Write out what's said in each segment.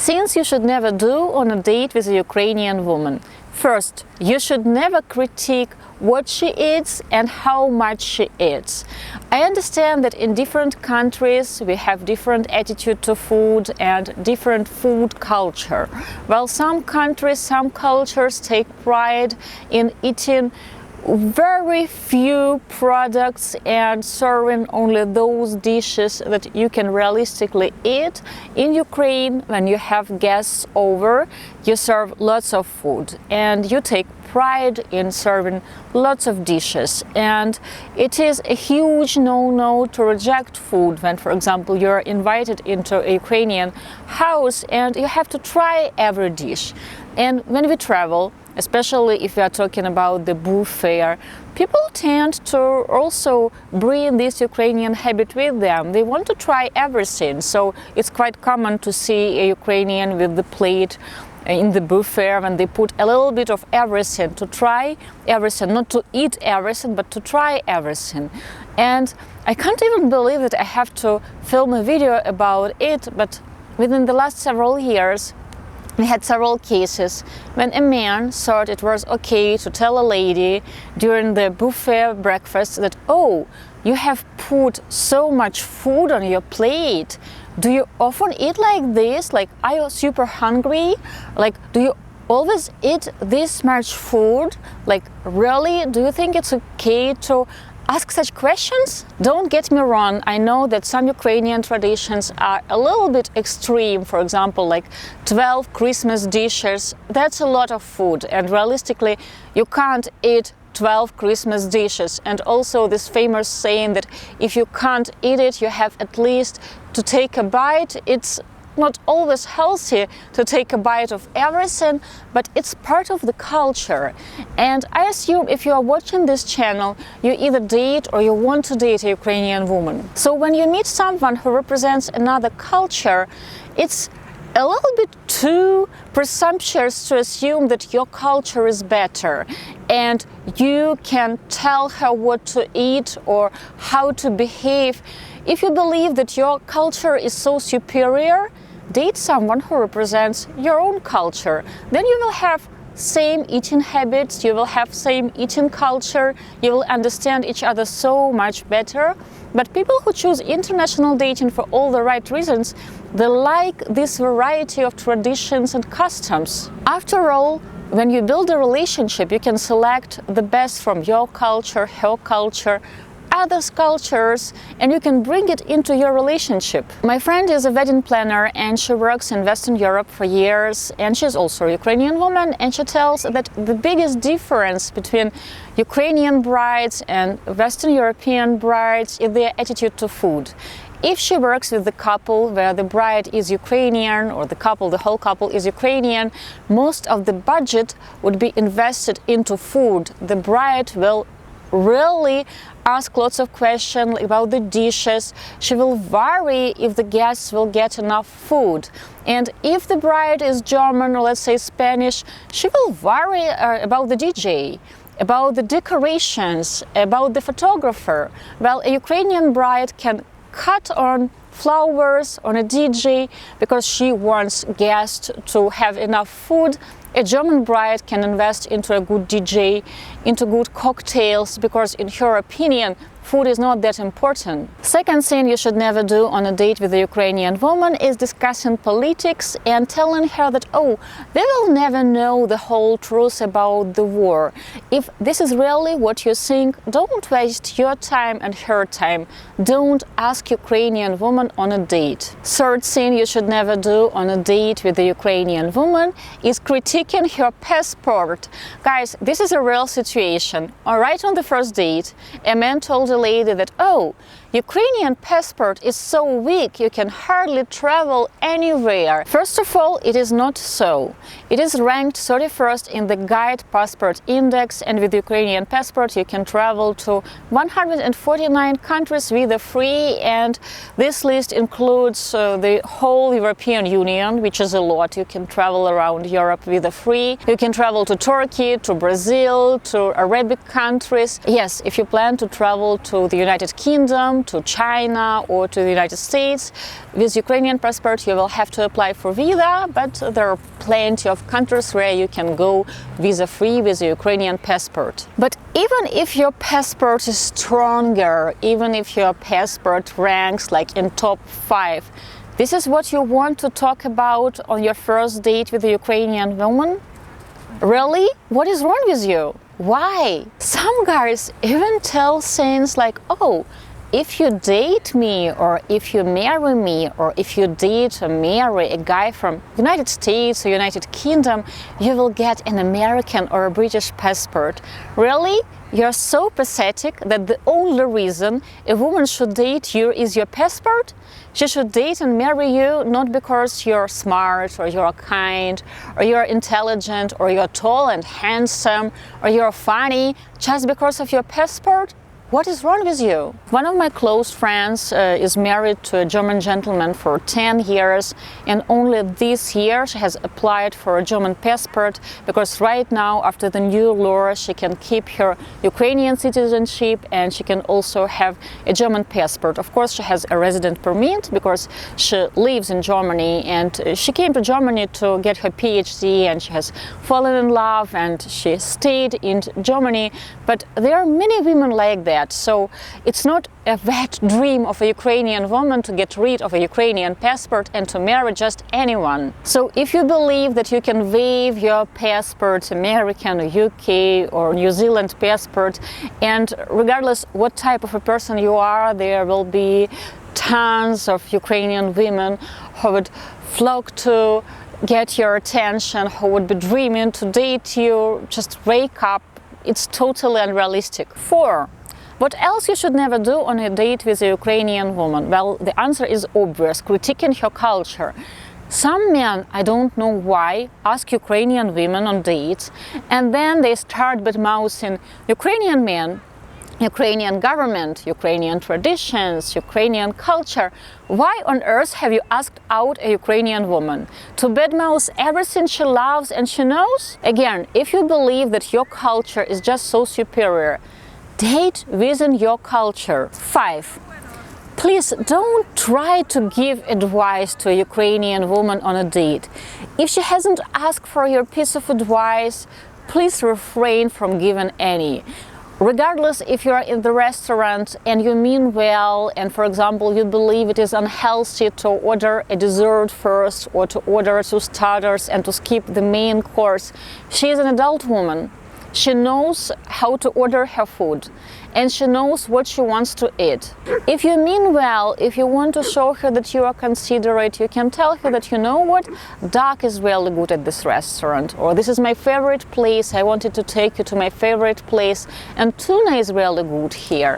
Things you should never do on a date with a Ukrainian woman. First, you should never critique what she eats and how much she eats. I understand that in different countries we have different attitude to food and different food culture. While some countries, some cultures take pride in eating very few products and serving only those dishes that you can realistically eat. In Ukraine, when you have guests over, you serve lots of food and you take pride in serving lots of dishes, and it is a huge no-no to reject food when, for example, you're invited into a Ukrainian house and you have to try every dish. And when we travel, especially if we are talking about the buffet, people tend to also bring this Ukrainian habit with them. They want to try everything, so it's quite common to see a Ukrainian with the plate in the buffet when they put a little bit of everything, to try everything, not to eat everything, but to try everything. And I can't even believe that I have to film a video about it, but within the last several years, we had several cases when a man thought it was okay to tell a lady during the buffet breakfast that, oh, you have put so much food on your plate. Do you often eat like this? Like, are you super hungry? Like, do you always eat this much food? Like, really? Do you think it's okay to ask such questions? Don't get me wrong, I know that some Ukrainian traditions are a little bit extreme. For example, like 12 Christmas dishes, that's a lot of food, and realistically you can't eat 12 Christmas dishes. And also this famous saying that if you can't eat it, you have at least to take a bite. It's not always healthy to take a bite of everything, but it's part of the culture. And I assume if you are watching this channel, you either date or you want to date a Ukrainian woman. So when you meet someone who represents another culture, it's a little bit too presumptuous to assume that your culture is better and you can tell her what to eat or how to behave. If you believe that your culture is so superior, date someone who represents your own culture. Then you will have same eating habits, you will have same eating culture, you will understand each other so much better. But people who choose international dating for all the right reasons, they like this variety of traditions and customs. After all, when you build a relationship, you can select the best from your culture, her culture, others' cultures, and you can bring it into your relationship. My friend is a wedding planner and she works in Western Europe for years, and she's also a Ukrainian woman, and she tells that the biggest difference between Ukrainian brides and Western European brides is their attitude to food. If she works with the couple where the bride is Ukrainian, or the whole couple is Ukrainian, most of the budget would be invested into food. The bride will really ask lots of questions about the dishes. She will worry if the guests will get enough food. And if the bride is German or let's say Spanish, she will worry about the DJ, about the decorations, about the photographer. Well, a Ukrainian bride can cut on flowers, on a DJ, because she wants guests to have enough food. A German bride can invest into a good DJ, into good cocktails, because in her opinion, food is not that important. Second thing you should never do on a date with a Ukrainian woman is discussing politics and telling her that, oh, we will never know the whole truth about the war. If this is really what you think, don't waste your time and her time. Don't ask Ukrainian woman on a date. Third thing you should never do on a date with a Ukrainian woman is critiquing her passport. Guys, this is a real situation. Right on the first date, a man told a lady that, oh, Ukrainian passport is so weak, you can hardly travel anywhere. First of all, it is not so. It is ranked 31st in the Guide Passport Index, and with Ukrainian passport you can travel to 149 countries visa-free, and this list includes the whole European Union, which is a lot. You can travel around Europe visa-free. You can travel to Turkey, to Brazil, to Arabic countries. Yes, if you plan to travel to the United Kingdom, come to China or to the United States. With Ukrainian passport you will have to apply for visa, but there are plenty of countries where you can go visa-free with a Ukrainian passport. But even if your passport is stronger, even if your passport ranks like in top 5, this is what you want to talk about on your first date with a Ukrainian woman? Really? What is wrong with you? Why? Some guys even tell things like, oh, if you date me, or if you marry me, or if you date or marry a guy from United States or United Kingdom, you will get an American or a British passport. Really? You're so pathetic that the only reason a woman should date you is your passport? She should date and marry you not because you're smart, or you're kind, or you're intelligent, or you're tall and handsome, or you're funny, just because of your passport? What is wrong with you? One of my close friends is married to a German gentleman for 10 years, and only this year she has applied for a German passport, because right now, after the new law, she can keep her Ukrainian citizenship and she can also have a German passport. Of course, she has a resident permit because she lives in Germany, and she came to Germany to get her PhD, and she has fallen in love and she stayed in Germany. But there are many women like that. So it's not a wet dream of a Ukrainian woman to get rid of a Ukrainian passport and to marry just anyone. So if you believe that you can waive your passport, American or UK or New Zealand passport, and regardless what type of a person you are, there will be tons of Ukrainian women who would flock to get your attention, who would be dreaming to date you, just wake up. It's totally unrealistic. 4. What else you should never do on a date with a Ukrainian woman? Well, the answer is obvious: critiquing her culture. Some men, I don't know why, ask Ukrainian women on dates, and then they start bad-mouthing Ukrainian men, Ukrainian government, Ukrainian traditions, Ukrainian culture. Why on earth have you asked out a Ukrainian woman? To badmouth everything she loves and she knows? Again, if you believe that your culture is just so superior, date within your culture. 5. Please don't try to give advice to a Ukrainian woman on a date. If she hasn't asked for your piece of advice, please refrain from giving any. Regardless if you are in the restaurant and you mean well, and for example you believe it is unhealthy to order a dessert first, or to order 2 starters and to skip the main course, she is an adult woman. She knows how to order her food, and she knows what she wants to eat. If you mean well, if you want to show her that you are considerate, you can tell her that, you know what, duck is really good at this restaurant, or this is my favorite place, I wanted to take you to my favorite place, and tuna is really good here.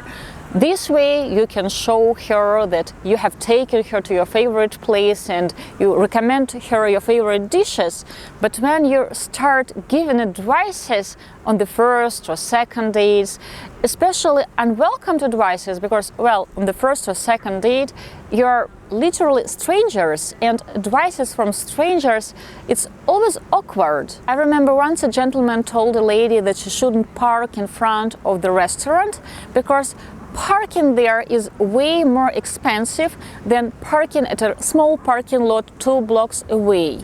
This way you can show her that you have taken her to your favorite place and you recommend her your favorite dishes. But when you start giving advices on the first or second dates, especially unwelcome advices, because, well, on the first or second date you're literally strangers, and advices from strangers, it's always awkward. I remember once a gentleman told a lady that she shouldn't park in front of the restaurant because parking there is way more expensive than parking at a small parking lot 2 blocks away.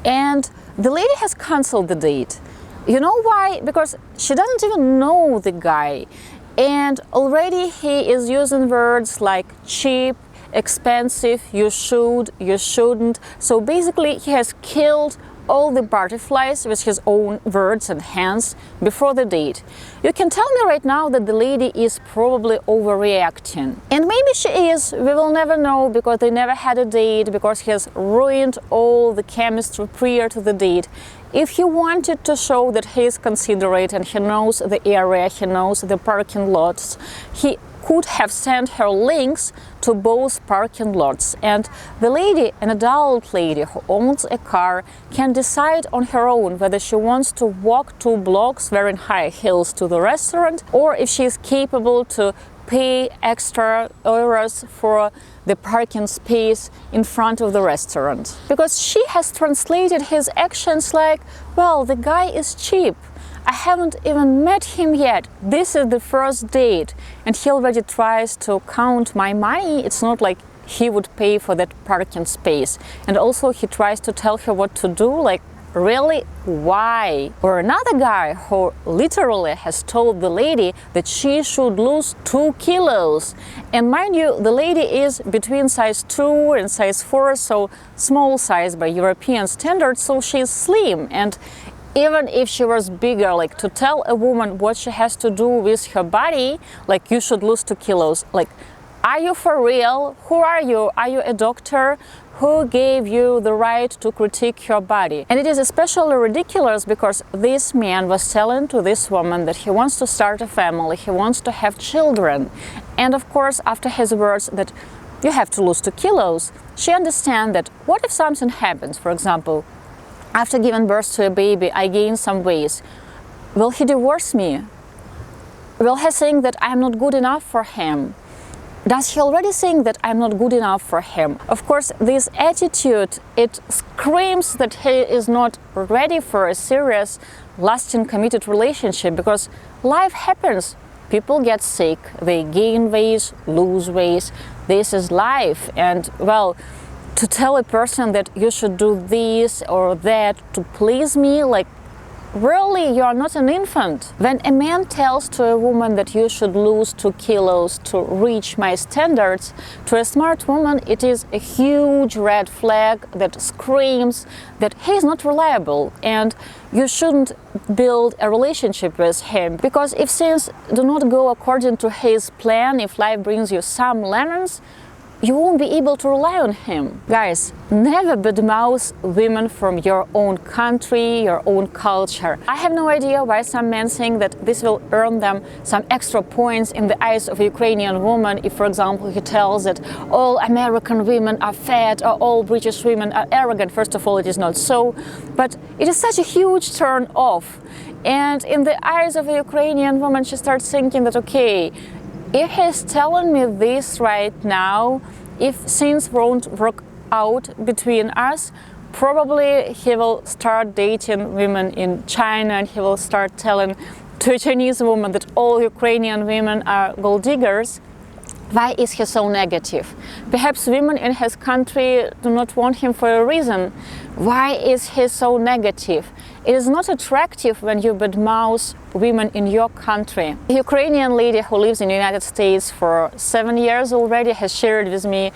And the lady has canceled the date. You know why? Because she doesn't even know the guy. And already he is using words like cheap, expensive, you should, you shouldn't. So basically he has killed all the butterflies with his own words and hands before the date. You can tell me right now that the lady is probably overreacting. And maybe she is, we will never know, because they never had a date, because he has ruined all the chemistry prior to the date. If he wanted to show that he is considerate and he knows the area, he knows the parking lots, he could have sent her links to both parking lots, and the lady, an adult lady who owns a car, can decide on her own whether she wants to walk 2 blocks wearing high heels to the restaurant, or if she is capable to pay extra euros for the parking space in front of the restaurant. Because she has translated his actions like, well, the guy is cheap. I haven't even met him yet. This is the first date, and he already tries to count my money. It's not like he would pay for that parking space. And also he tries to tell her what to do, like, really? Why? Or another guy who literally has told the lady that she should lose 2 kilos. And mind you, the lady is between size 2 and size 4, so small size by European standards, so she's slim. And even if she was bigger, like, to tell a woman what she has to do with her body, like, you should lose 2 kilos, like, are you for real? Who are you? Are you a doctor? Who gave you the right to critique your body? And it is especially ridiculous because this man was telling to this woman that he wants to start a family, he wants to have children. And of course, after his words that you have to lose 2 kilos, she understands that what if something happens? For example, after giving birth to a baby, I gain some weight. Will he divorce me? Will he think that I'm not good enough for him? Does he already think that I'm not good enough for him? Of course, this attitude, it screams that he is not ready for a serious, lasting, committed relationship, because life happens. People get sick, they gain weight, lose weight. This is life. And, well, to tell a person that you should do this or that to please me, like, really, you are not an infant. When a man tells to a woman that you should lose 2 kilos to reach my standards, to a smart woman, it is a huge red flag that screams that he is not reliable and you shouldn't build a relationship with him. Because if things do not go according to his plan, if life brings you some lemons, you won't be able to rely on him. Guys, never badmouth women from your own country, your own culture. I have no idea why some men think that this will earn them some extra points in the eyes of a Ukrainian woman if, for example, he tells that all American women are fat or all British women are arrogant. First of all, it is not so, but it is such a huge turn off. And in the eyes of a Ukrainian woman, she starts thinking that, okay, if he's telling me this right now, if things won't work out between us, probably he will start dating women in China and he will start telling to a Chinese woman that all Ukrainian women are gold diggers. Why is he so negative? Perhaps women in his country do not want him for a reason. Why is he so negative? It is not attractive when you badmouth women in your country. A Ukrainian lady who lives in the United States for 7 years already has shared with me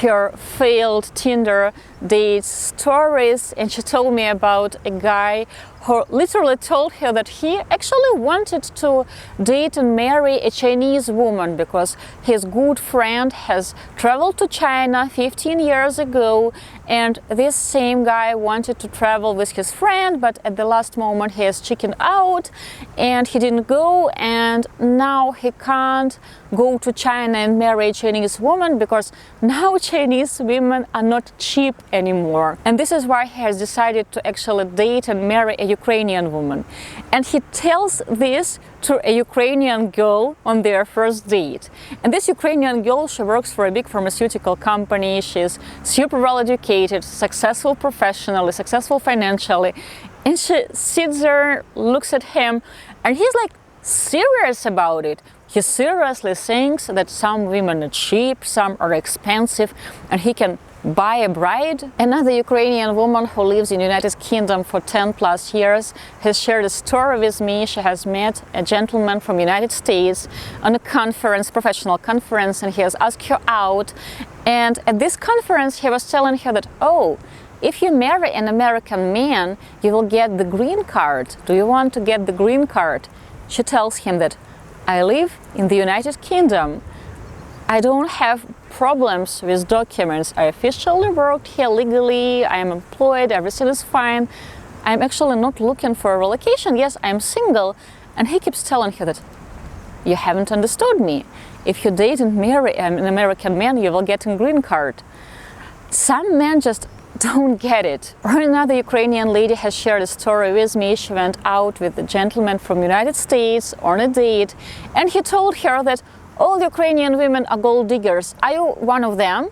her failed Tinder date stories, and she told me about a guy who literally told her that he actually wanted to date and marry a Chinese woman because his good friend has traveled to China 15 years ago, and this same guy wanted to travel with his friend, but at the last moment he has chickened out and he didn't go, and now he can't go to China and marry a Chinese woman because now Chinese women are not cheap anymore. And this is why he has decided to actually date and marry a Ukrainian woman. And he tells this to a Ukrainian girl on their first date. And this Ukrainian girl, she works for a big pharmaceutical company. She's super well educated, successful professionally, successful financially. And she sits there, looks at him, and he's like serious about it. He seriously thinks that some women are cheap, some are expensive, and he can buy a bride. Another Ukrainian woman who lives in the United Kingdom for 10 plus years has shared a story with me. She has met a gentleman from the United States on a conference, professional conference, and he has asked her out. And at this conference, he was telling her that, oh, if you marry an American man, you will get the green card. Do you want to get the green card? She tells him that I live in the United Kingdom. I don't have problems with documents. I officially worked here legally. I am employed. Everything is fine. I'm actually not looking for a relocation. Yes, I'm single. And he keeps telling her that you haven't understood me. If you date and marry an American man, you will get a green card. Some men just don't get it. Or another Ukrainian lady has shared a story with me. She went out with a gentleman from the United States on a date, and he told her that all Ukrainian women are gold diggers. Are you one of them?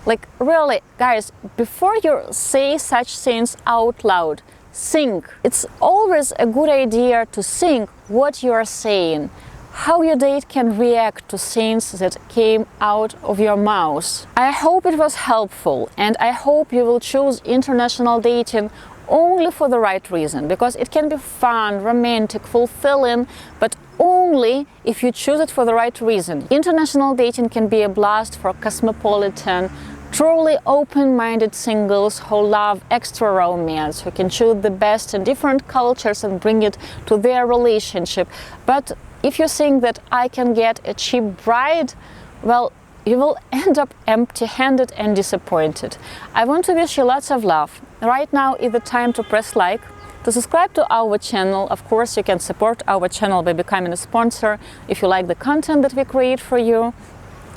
Like, really, guys, before you say such things out loud, think. It's always a good idea to think what you are saying, how your date can react to things that came out of your mouth. I hope it was helpful, and I hope you will choose international dating only for the right reason, because it can be fun, romantic, fulfilling, but only if you choose it for the right reason. International dating can be a blast for cosmopolitan, truly open-minded singles who love extra romance, who can choose the best in different cultures and bring it to their relationship. But if you think that I can get a cheap bride, well, you will end up empty-handed and disappointed. I want to wish you lots of love. Right now is the time to press like, to subscribe to our channel. Of course, you can support our channel by becoming a sponsor if you like the content that we create for you.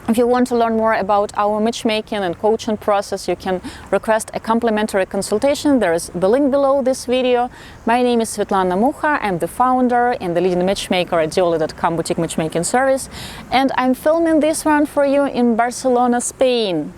If you want to learn more about our matchmaking and coaching process, you can request a complimentary consultation. There is the link below this video. My name is Svetlana Mucha. I'm the founder and the leading matchmaker at Diolli.com boutique matchmaking service. And I'm filming this one for you in Barcelona, Spain.